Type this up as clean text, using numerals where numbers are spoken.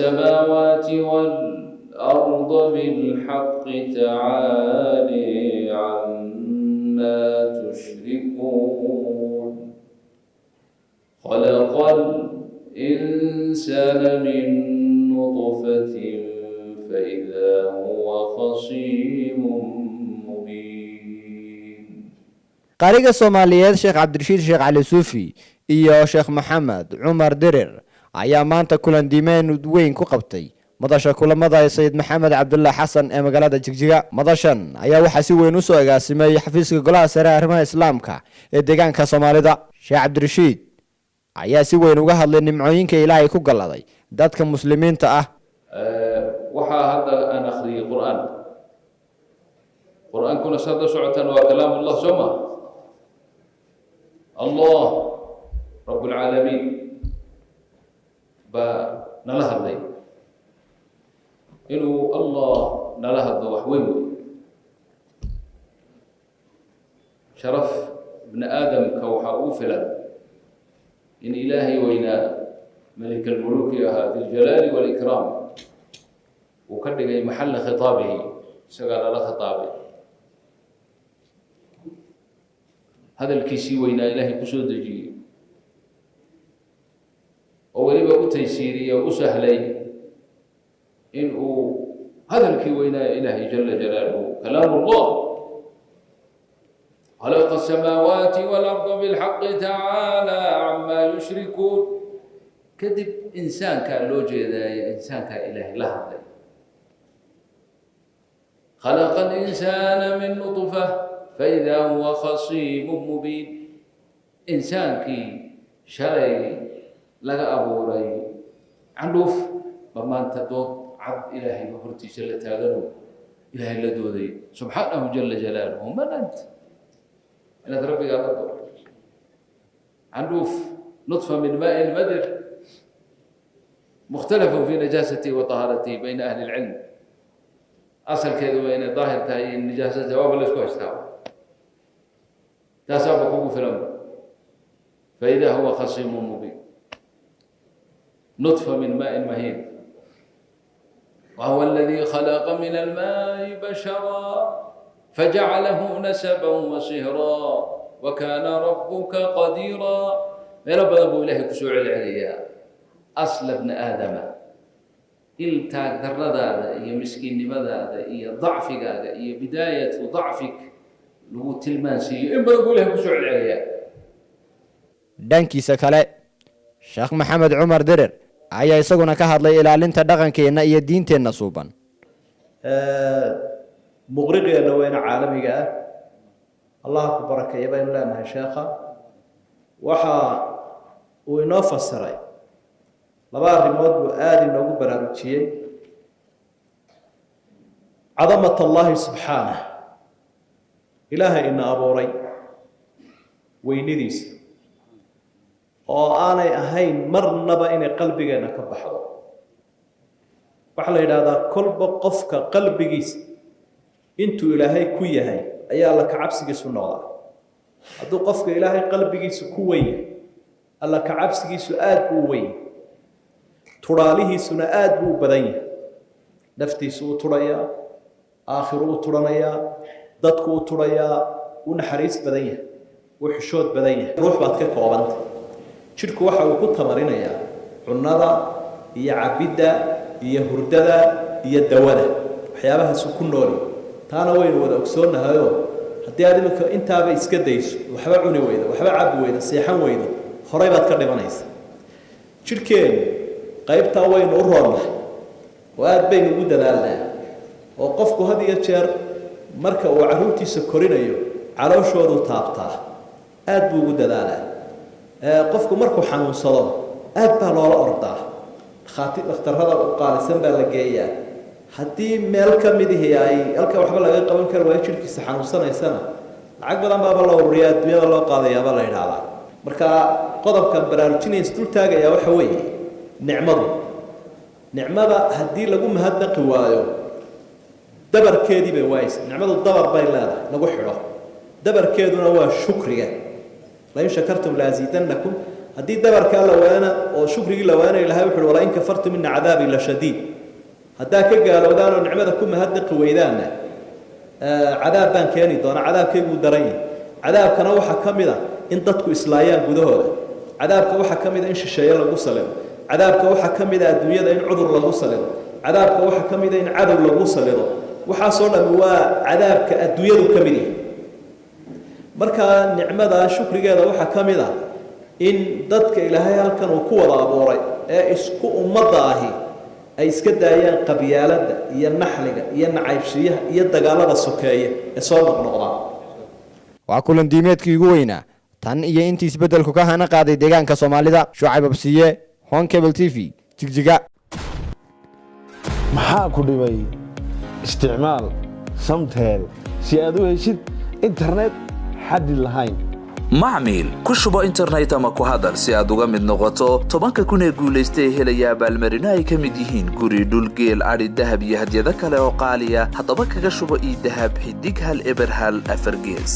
السماوات والأرض بالحق تعالي عما تشركون خلق الإنسان من نطفة فإذا هو خصيم مبين. قارئ Soomaaliyeed Sheekh Cabdirashiid Sheekh Cali Suufi iyo Sheekh Maxamed Cumar Dirir ayaa maanta kulan diimeyn weyn ku qabtay madasha kulamada Sayid Maxamed Cabdullaahi Xasan ee magaalada Jigjiga. Madashan ayaa waxaa si weyn u soo agaasimay xafiiska Golaha Sare ee Arrimaha Islaamka ee deegaanka Soomaalida. Sheekh Cabdirashiid ayaa si weyn uga hadlay nimcooyinka Ilaahay ku galaday dadka muslimiinta ah. waxaa hadda aan akhriyay qur'aankuna sada socotaan waa kalaamullah soma allah rabbul alamin ba nala hadlay inuu allah nala hadlo wax weyn sharaf ibn aadamka waxaa uu filan in ilaahay weynaa ملك الملوك ذي الجلال والإكرام وكدغي محل خطابه سقال له خطابه هذا الكيسي وين إلهي كسودجي ولبا تيسيري وسهلي إنه هذا الكي وين إلهي جل جلاله كلام الله خلق السماوات والأرض بالحق تعالى عما يشركون كذب إنسان كان لوجه إنسان كان إلهي لها خلق الإنسان من نطفة فإذا هو خصيم مبين إنسان كي شري لغا أبوري عندوف بما أنت دوت عبد إلهي وهرتي شلت هذا إلهي لدودي سبحانه جل جلاله من أنت أنا ربي قال عندوف نطفة من ماء مدر مختلف في نجاسته وطهارته بين أهل العلم أصل كذا بين ظاهر تاي النجاسة جواب اللي سكوش تاو تسابقوا في الأمر فإذا هو خصيم مبين نطفة من ماء مهين وهو الذي خلق من الماء بشرا فجعله نسبا وصهرا وكان ربك قديرا يا رب أبو إلهي كسوع العليا أصل ابن آدم إلتاك دردا هي مسكين لماذا هي ضعفك هي بداية ضعفك لو تلمانسي إما أقول لها كسوع العليا دانكي سكالي شيخ محمد عمر درر ayaa isaguna ka hadlay ilaalinta dhaqankeena iyo diinteena suuban muqriqeena wayna caalamiga ah Allah ku barakeeyo baan leenahay sheekha waxa uu inoo fasiray laba arrimood oo aad inoogu baraarujiyay cadamat Allah subhanahu ilaahay ina abuuray weynidiisa oo aanay ahayn marnaba inay qalbigeena ka baxdo waxa la yiraahdaa kolba qofka qalbigiisa intuu ilaahay ku yahay ayaa la ka cabsigiisu noqdaa hadduu qofka ilaahay qalbigiisa ku weyn alla ka cabsigiisu aad u weyn turaalihiisuna aad u badan yahay naftiisu u turaya aakhiru u turanaya dadku u turaya u naxariis badan yahay u xishood badan yahay ruux baad ka koobantay jidhku waxa uu ku tamarinayaa cunnada iyo cabidda iyo hurdada iyo dawada waxyaabahaas ku nool taana waynu wada ogsoonahayo haddii aad imika intaaba iska dayso waxba cuni weydo waxba cabi weydo seexan weydo horay baad ka dhimanaysaa jidhkeen qaybtaa waynu u roonnahay oo aad baynu ugu dadaalnaa oo qofku had iyo jeer marka uu carruurtiisa korinayo calooshoodu taabtaa aad buu ugu dadaalaa qofku markuu xanuunsado aad baa loola ordaa dhakhtarrada u qaalisan baa la geeyaa haddii meel ka midihii ay halka waxba laga qaban karo waa jidhkiisa xanuunsanaysana lacag badan baaba la ururiyaa adduunyada loo qaadayaaba la yidhaahdaa marka qodobkan baraarujinaya isdul taagayaa waxa weeye nicmada haddii lagu mahadnaqi waayo dabarkeedii bay waaysa nicmadu dabar bay leedahay lagu xidho dabarkeeduna waa shukriga la in shakartum la aziidannakum haddii dabarkaa la waana oo shukrigii la waanay ilahay wuxuu wala in kafartum min cadaabi la shadiid haddaa ka gaalowdaan oo nicmada ku mahadnaqi weydaanna cadaab baan keeni doona cadaabkayguu daran yahay cadaabkana waxaa ka mid a in dadku islaayaan gudahooda cadaabka waxaa ka mid a in shisheeye lagu salido cadaabka waxaa ka mid a adduunyada in cudur lagu salido cadaabka waxaa ka mid a in cadow lagu salido waxaasoo dhammi waa cadaabka adduunyadu ka mid yahay markaa nicmada shukrigeeda waxaa ka mid ah in dadka ilaahay halkan uu ku wada abuuray ee isku ummadda ahi ay iska daayaan qabyaaladda iyo naxliga iyo nacaybshiyaha iyo dagaalada sokeeye ee soo noqnoqdaan waa kulan diimeedkii ugu weynaa tan iyo intii isbeddelku ka hana qaaday deegaanka soomaalida Shucayb Absiye Hon Cable TV Jigjiga maxaa ku dhibay isticmaal Samtel si aad u heshid internet xaddi lahayn macmiil ku shubo internet ama ku hadal si aad uga mid noqoto 10 kun ee guuleystay helaya abaalmarino ay ka mid yihiin guri dhul geel ari dahab iyo hadiyado kale oo qaaliya haddaba kaga shubo ii dahab xidig hal eber hal afar gees